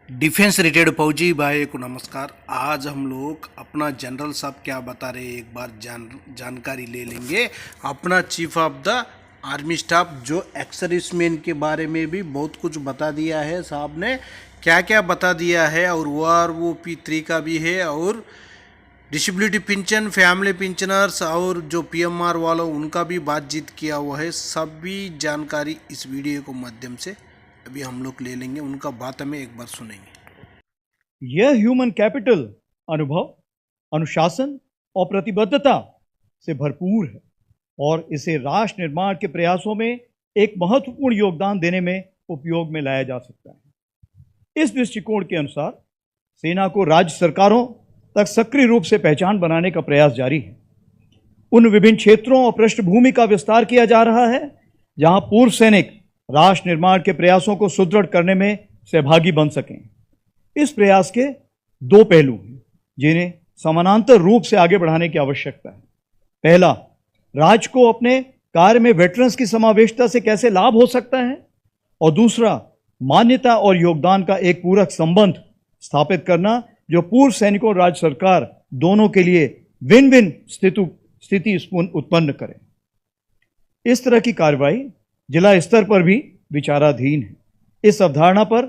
Defence related फौजी भाई को नमस्कार। आज हम लोग अपना जनरल साहब क्या बता रहे हैं एक बार जानकारी ले लेंगे। अपना chief of the army staff जो एक्स सर्विसमैन के बारे में भी बहुत कुछ बता दिया है साहब ने, क्या क्या बता दिया है। और OROP 3 का भी है, और डिसेबिलिटी पेंशन, फैमिली पेंशनर्स और जो PMR वालों उनका भी बातचीत किया हुआ है। सभी जानकारी इस वीडियो को माध्यम से अभी हम लोग ले लेंगे, उनका बात हमें एक बार सुनेंगे। यह ह्यूमन कैपिटल अनुभव, अनुशासन और प्रतिबद्धता से भरपूर है और इसे राष्ट्र निर्माण के प्रयासों में एक महत्वपूर्ण योगदान देने में उपयोग में लाया जा सकता है। इस दृष्टिकोण के अनुसार सेना को राज्य सरकारों तक सक्रिय रूप से पहचान बनाने का प्रयास जारी है। उन विभिन्न क्षेत्रों और पृष्ठभूमि का विस्तार किया जा रहा है जहां पूर्व सैनिक राष्ट्र निर्माण के प्रयासों को सुदृढ़ करने में सहभागी बन सकें। इस प्रयास के दो पहलू हैं जिन्हें समानांतर रूप से आगे बढ़ाने की आवश्यकता है। पहला, राज्य को अपने कार्य में वेटरन्स की समावेशिता से कैसे लाभ हो सकता है, और दूसरा, मान्यता और योगदान का एक पूरक संबंध स्थापित करना जो पूर्व सैनिकों और राज्य सरकार दोनों के लिए विन विन स्थिति उत्पन्न करे। इस तरह की कार्रवाई जिला स्तर पर भी विचाराधीन है। इस अवधारणा पर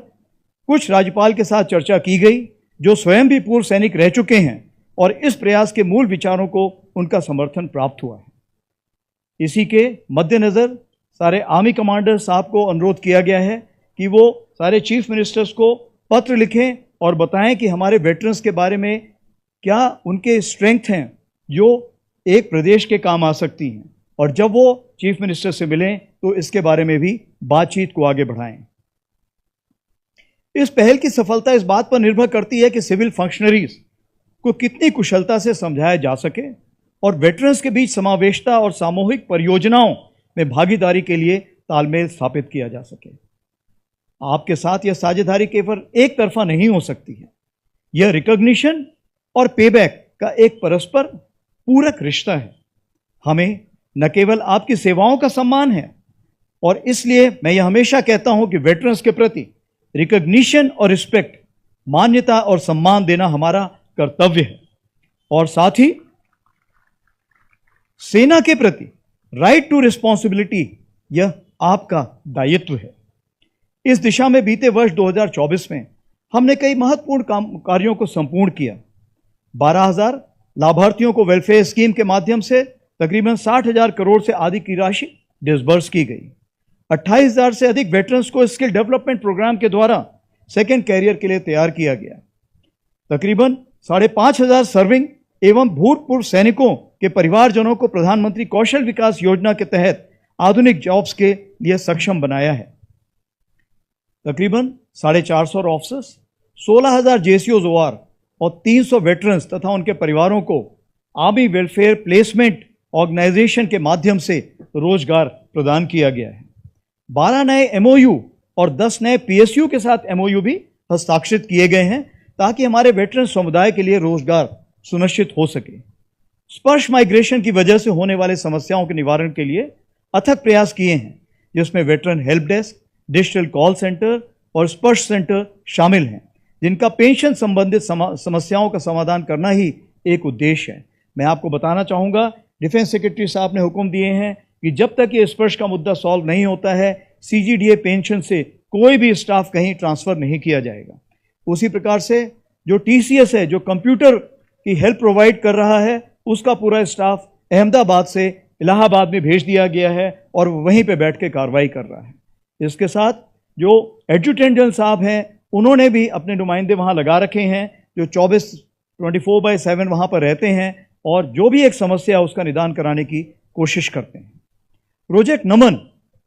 कुछ राज्यपाल के साथ चर्चा की गई जो स्वयं भी पूर्व सैनिक रह चुके हैं, और इस प्रयास के मूल विचारों को उनका समर्थन प्राप्त हुआ है। इसी के मद्देनजर सारे आर्मी कमांडर साहब को अनुरोध किया गया है कि वो सारे चीफ मिनिस्टर्स को पत्र लिखें और बताएं कि हमारे वेटरन्स के बारे में क्या उनके स्ट्रेंथ हैं जो एक प्रदेश के काम आ सकती हैं, और जब वो चीफ मिनिस्टर से मिलें तो इसके बारे में भी बातचीत को आगे बढ़ाएं। इस पहल की सफलता इस बात पर निर्भर करती है कि सिविल फंक्शनरीज को कितनी कुशलता से समझाया जा सके और वेटरन्स के बीच समावेशिता और सामूहिक परियोजनाओं में भागीदारी के लिए तालमेल स्थापित किया जा सके। आपके साथ यह साझेदारी केवल एक तरफा नहीं हो सकती है। यह रिकॉग्निशन और पेबैक का एक परस्पर पूरक रिश्ता है। हमें न केवल आपकी सेवाओं का सम्मान है, और इसलिए मैं यह हमेशा कहता हूं कि वेटरन्स के प्रति रिकॉग्निशन और रिस्पेक्ट, मान्यता और सम्मान देना हमारा कर्तव्य है, और साथ ही सेना के प्रति राइट टू रिस्पॉन्सिबिलिटी यह आपका दायित्व है। इस दिशा में बीते वर्ष 2024 में हमने कई महत्वपूर्ण कार्यों को संपूर्ण किया। 12,000 लाभार्थियों को वेलफेयर स्कीम के माध्यम से तकरीबन 60,000 करोड़ से अधिक की राशि डिसबर्स की गई। 28,000 से अधिक वेटरन्स को स्किल डेवलपमेंट प्रोग्राम के द्वारा सेकेंड कैरियर के लिए तैयार किया गया। तकरीबन 5,500 सर्विंग एवं भूतपूर्व सैनिकों के परिवारजनों को प्रधानमंत्री कौशल विकास योजना के तहत आधुनिक जॉब्स के लिए सक्षम बनाया है। तकरीबन 450 ऑफिसर्स, 16,000 JCOs OR और 300 वेटरन्स तथा उनके परिवारों को आर्मी वेलफेयर प्लेसमेंट ऑर्गेनाइजेशन के माध्यम से रोजगार प्रदान किया गया है। 12 नए MOU और 10 नए PSU के साथ MOU भी हस्ताक्षरित किए गए हैं ताकि हमारे वेटरन समुदाय के लिए रोजगार सुनिश्चित हो सके। स्पर्श माइग्रेशन की वजह से होने वाले समस्याओं के निवारण के लिए अथक प्रयास किए हैं, जिसमें veteran help desk, digital call centre और स्पर्श सेंटर शामिल हैं, जिनका पेंशन संबंधित समस्याओं का समाधान करना ही एक उद्देश्य है। मैं आपको बताना चाहूँगा, डिफेंस सेक्रेटरी साहब ने हुक्म दिए हैं कि जब तक ये स्पर्श का मुद्दा सॉल्व नहीं होता है, CGDA पेंशन से कोई भी स्टाफ कहीं ट्रांसफ़र नहीं किया जाएगा। उसी प्रकार से जो TCS है, जो कंप्यूटर की हेल्प प्रोवाइड कर रहा है, उसका पूरा स्टाफ अहमदाबाद से इलाहाबाद में भेज दिया गया है और वहीं पे बैठ के कार्रवाई कर रहा है। इसके साथ जो एडजुटेंट जनरल साहब हैं, उन्होंने भी अपने नुमाइंदे वहाँ लगा रखे हैं जो 24/7 वहाँ पर रहते हैं और जो भी एक समस्या है उसका निदान कराने की कोशिश करते हैं। प्रोजेक्ट नमन,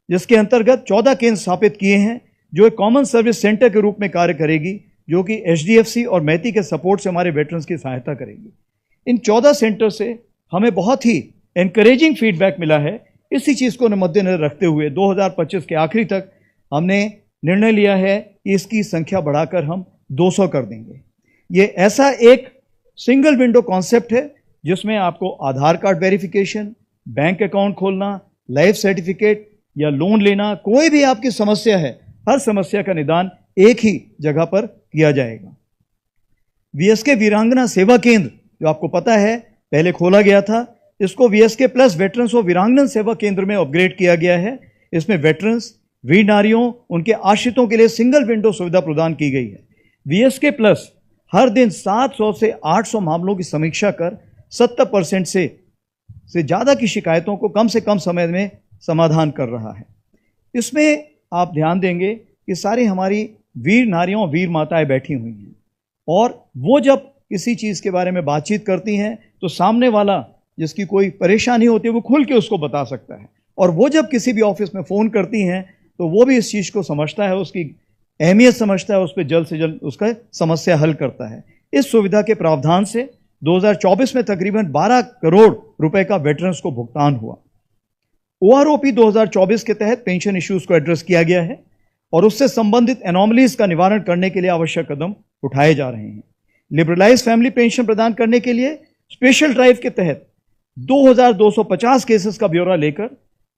जिसके अंतर्गत 14 केंद्र स्थापित किए हैं, जो एक कॉमन सर्विस सेंटर के रूप में कार्य करेगी, जो कि HDFC और मैती के सपोर्ट से हमारे वेटरन्स की सहायता करेगी। इन 14 सेंटर से हमें बहुत ही एनकरेजिंग फीडबैक मिला है। इसी चीज़ को मद्देनजर रखते हुए 2025 के आखिरी तक हमने निर्णय लिया है कि इसकी संख्या बढ़ाकर हम 200 कर देंगे। ये ऐसा एक सिंगल विंडो कॉन्सेप्ट है जिसमें आपको आधार कार्ड वेरिफिकेशन, बैंक अकाउंट खोलना, लाइफ सर्टिफिकेट या लोन लेना, कोई भी आपकी समस्या है, हर समस्या का निदान एक ही जगह पर किया जाएगा। वीएसके वीरांगना सेवा केंद्र, जो आपको पता है पहले खोला गया था, इसको वीएसके प्लस वेटरन्स और वीरांगना सेवा केंद्र में अपग्रेड किया गया है। इसमें वेटरन्स, वीर नारियों, उनके आश्रितों के लिए सिंगल विंडो सुविधा प्रदान की गई है। वीएसके प्लस हर दिन 700 से 800 मामलों की समीक्षा कर 70% से ज़्यादा की शिकायतों को कम से कम समय में समाधान कर रहा है। इसमें आप ध्यान देंगे कि सारी हमारी वीर नारियों, वीर माताएं बैठी हुई हैं, और वो जब किसी चीज़ के बारे में बातचीत करती हैं तो सामने वाला जिसकी कोई परेशानी होती है वो खुल के उसको बता सकता है, और वो जब किसी भी ऑफिस में फ़ोन करती हैं तो वो भी इस चीज़ को समझता है, उसकी अहमियत समझता है, उस पर जल्द से जल्द उसका समस्या हल करता है। इस सुविधा के प्रावधान से 2024 में तकरीबन 12 करोड़ रुपए का वेटरन्स को भुगतान हुआ। ओआरओपी 2024 के तहत पेंशन इश्यूज को एड्रेस किया गया है और उससे संबंधित एनोमलीज का निवारण करने के लिए आवश्यक कदम उठाए जा रहे हैं। लिबरलाइज फैमिली पेंशन प्रदान करने के लिए स्पेशल ड्राइव के तहत 2250 केसेस का ब्यौरा लेकर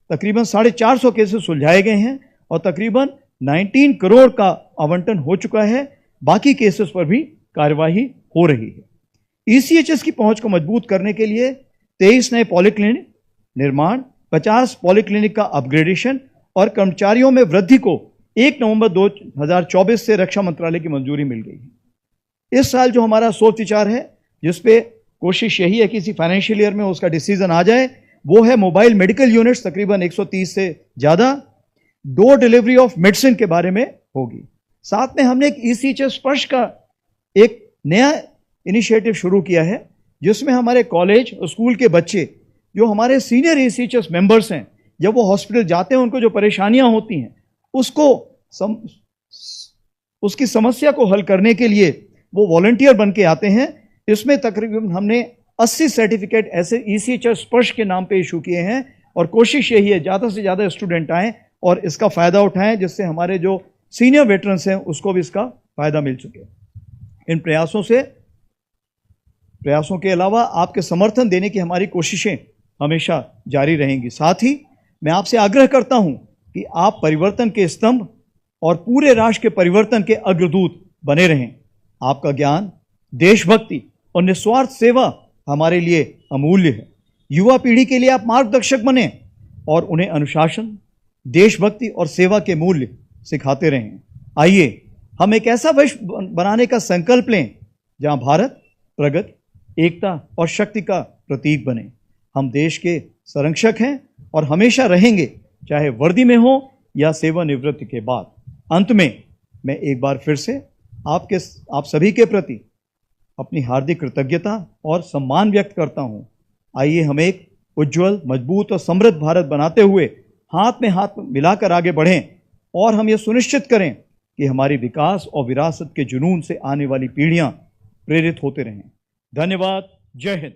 तकरीबन 450 केसेस सुलझाए गए हैं और तकरीबन 19 करोड़ का आवंटन हो चुका है। बाकी केसेस पर भी कार्यवाही हो रही है। ईसीएचएस की पहुंच को मजबूत करने के लिए 23 नए पॉलिक्लिनिक निर्माण, 50 पॉलिक्लिनिक का अपग्रेडेशन और कर्मचारियों में वृद्धि को 1 नवंबर 2024 से रक्षा मंत्रालय की मंजूरी मिल गई है। इस साल जो हमारा सोच विचार है, जिसपे कोशिश यही है कि इसी फाइनेंशियल ईयर में उसका डिसीजन आ जाए, वो है मोबाइल मेडिकल यूनिट्स तकरीबन 130 से ज़्यादा, डोर डिलीवरी ऑफ मेडिसिन के बारे में होगी। साथ में हमने एक ईसीएचएस स्पर्श का एक नया इनिशिएटिव शुरू किया है, जिसमें हमारे कॉलेज और स्कूल के बच्चे जो हमारे सीनियर ईसीएचएस मेंबर्स हैं, जब वो हॉस्पिटल जाते हैं उनको जो परेशानियां होती हैं उसकी समस्या को हल करने के लिए वो वॉलंटियर बन के आते हैं। इसमें तकरीबन हमने 80 सर्टिफिकेट ऐसे ईसीएचएस स्पर्श के नाम पे इशू किए हैं और कोशिश यही है ज़्यादा से ज़्यादा स्टूडेंट आएँ और इसका फ़ायदा उठाएं, जिससे हमारे जो सीनियर वेटरन्स हैं उसको भी इसका फ़ायदा मिल चुके। इन प्रयासों के अलावा आपके समर्थन देने की हमारी कोशिशें हमेशा जारी रहेंगी। साथ ही मैं आपसे आग्रह करता हूं कि आप परिवर्तन के स्तंभ और पूरे राष्ट्र के परिवर्तन के अग्रदूत बने रहें। आपका ज्ञान, देशभक्ति और निस्वार्थ सेवा हमारे लिए अमूल्य है। युवा पीढ़ी के लिए आप मार्गदर्शक बने और उन्हें अनुशासन, देशभक्ति और सेवा के मूल्य सिखाते रहें। आइए हम एक ऐसा विश्व बनाने का संकल्प लें जहां भारत प्रगति, एकता और शक्ति का प्रतीक बने। हम देश के संरक्षक हैं और हमेशा रहेंगे, चाहे वर्दी में हो या सेवानिवृत्ति के बाद। अंत में मैं एक बार फिर से आप सभी के प्रति अपनी हार्दिक कृतज्ञता और सम्मान व्यक्त करता हूं। आइए हम एक उज्जवल, मजबूत और समृद्ध भारत बनाते हुए हाथ में हाथ मिलाकर आगे बढ़ें और हम ये सुनिश्चित करें कि हमारी विकास और विरासत के जुनून से आने वाली पीढ़ियां प्रेरित होते रहें। धन्यवाद। जय हिंद।